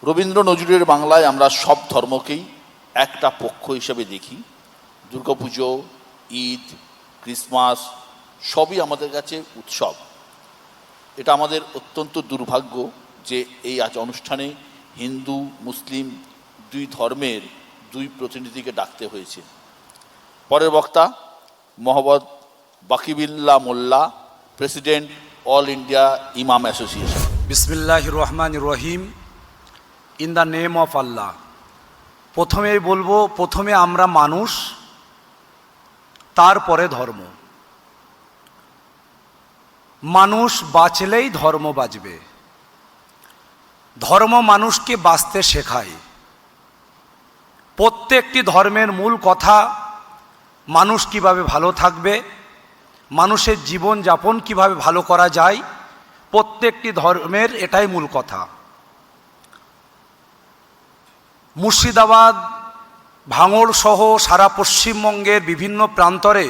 রবীন্দ্র নজরুলের বাংলায় আমরা সব ধর্মকেই একটা পক্ষ হিসেবে দেখি। দুর্গাপুজো, ঈদ, ক্রিসমাস সবই আমাদের কাছে উৎসব। এটা আমাদের অত্যন্ত দুর্ভাগ্য যে এই আজ অনুষ্ঠানে হিন্দু মুসলিম দুই ধর্মের দুই প্রতিনিধিকে ডাকতে হয়েছে। পরের বক্তা মোহাম্মদ বাকিবিল্লাহ মোল্লা, প্রেসিডেন্ট অল ইন্ডিয়া ইমাম অ্যাসোসিয়েশন। বিসমিল্লাহির রহমানির রহিম। ইন দ্য নেম অফ আল্লাহ। প্রথমেই বলবো, প্রথমে আমরা মানুষ, তারপরে ধর্ম। মানুষ বাঁচলেই ধর্ম বাঁচবে। ধর্ম মানুষকে বাঁচতে শেখায়। প্রত্যেকটি ধর্মের মূল কথা মানুষ কিভাবে ভালো থাকবে, মানুষের জীবন যাপন কিভাবে ভালো করা যায়, প্রত্যেকটি ধর্মের এটাই মূল কথা। মুর্শিদাবাদ, ভাঙড় সহ সারা পশ্চিমবঙ্গের বিভিন্ন প্রান্তরে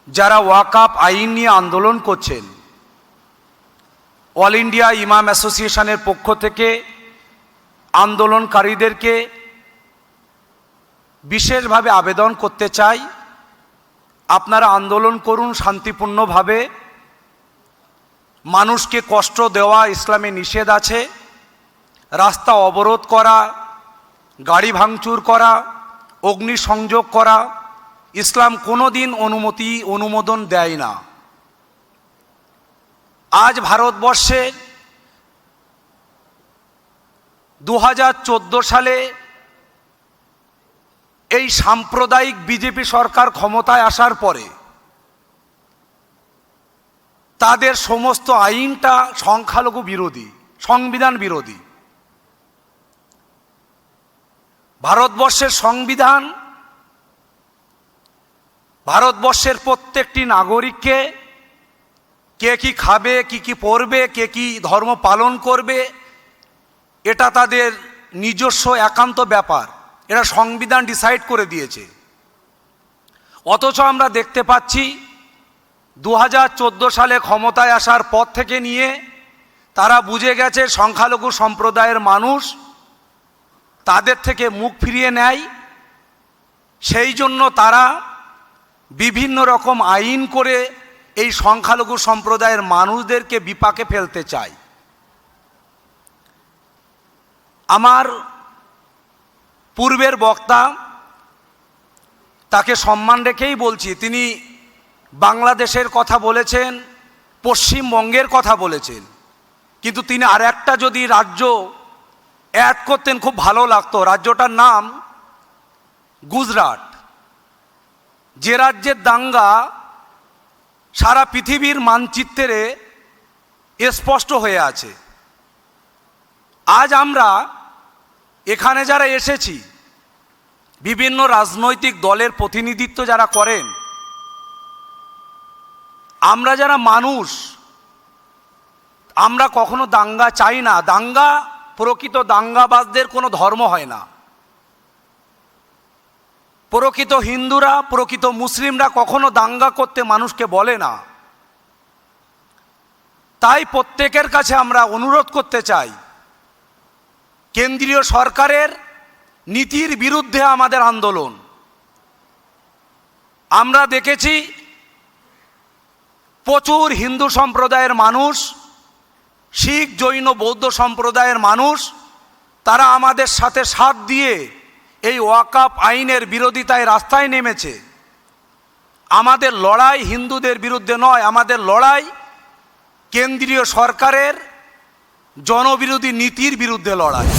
যারা ওয়াকফ আইন নিয়ে আন্দোলন করছেন, অল ইন্ডিয়া ইমাম অ্যাসোসিয়েশনের পক্ষ থেকে আন্দোলনকারীদেরকে বিশেষভাবে আবেদন করতে চাই, আপনারা আন্দোলন করুন শান্তিপূর্ণভাবে। মানুষকে কষ্ট দেওয়া ইসলামে নিষেধ আছে। রাস্তা অবরোধ করা, গাড়ি ভাঙচুর করা, অগ্নিসংযোগ করা ইসলাম কোনোদিন অনুমোদন দেয় না। আজ ভারতবর্ষে 2014 সালে এই সাম্প্রদায়িক বিজেপি সরকার ক্ষমতায় আসার পরে তাদের সমস্ত আইনটা সংখ্যালঘু বিরোধী, সংবিধান বিরোধী। ভারতবর্ষের সংবিধান ভারতবর্ষের প্রত্যেকটি নাগরিককে কে কি খাবে, কি পড়বে, কে কি ধর্ম পালন করবে, এটা তাদের নিজস্ব একান্ত ব্যাপার। এটা সংবিধান ডিসাইড করে দিয়েছে। অথচ আমরা দেখতে পাচ্ছি 2014 সালে ক্ষমতায় আসার পর থেকে নিয়ে তারা বুঝে গেছে সংখ্যালঘু সম্প্রদায়ের মানুষ তাদের থেকে মুখ ফিরিয়ে নেয়। সেই জন্য তারা বিভিন্ন রকম আইন করে এই সংখ্যালঘু সম্প্রদায়ের মানুষদেরকে বিপাকে ফেলতে চায়। আমার পূর্বের বক্তা, তাকে সম্মান রেখেই বলছি, তিনি বাংলাদেশের কথা বলেছেন, পশ্চিমবঙ্গের কথা বলেছেন, কিন্তু তিনি আর একটা যদি রাজ্য অ্যাড করতেন খুব ভালো লাগতো। রাজ্যটার নাম গুজরাট, যে রাজ্যের দাঙ্গা সারা পৃথিবীর মানচিত্রে স্পষ্ট হয়ে আছে। আজ আমরা এখানে যারা এসেছি, বিভিন্ন রাজনৈতিক দলের প্রতিনিধিত্ব যারা করেন, আমরা যারা মানুষ, আমরা কখনো দাঙ্গা চাই না। দাঙ্গা, প্রকৃত দাঙ্গাবাজদের কোনো ধর্ম হয় না। প্রকৃত হিন্দুরা, প্রকৃত মুসলিমরা কখনো দাঙ্গা করতে মানুষকে বলে না। তাই প্রত্যেকের কাছে আমরা অনুরোধ করতে চাই, কেন্দ্রীয় সরকারের নীতির বিরুদ্ধে আমাদের আন্দোলন। আমরা দেখেছি প্রচুর হিন্দু সম্প্রদায়ের মানুষ, শিখ, জৈন, বৌদ্ধ সম্প্রদায়ের মানুষ, তারা আমাদের সাথে সাথ দিয়ে এই ওয়াকফ আইনের বিরোধিতায় রাস্তায় নেমেছে। আমাদের লড়াই হিন্দুদের বিরুদ্ধে নয়, আমাদের লড়াই কেন্দ্রীয় সরকারের জনবিরোধী নীতির বিরুদ্ধে লড়াই।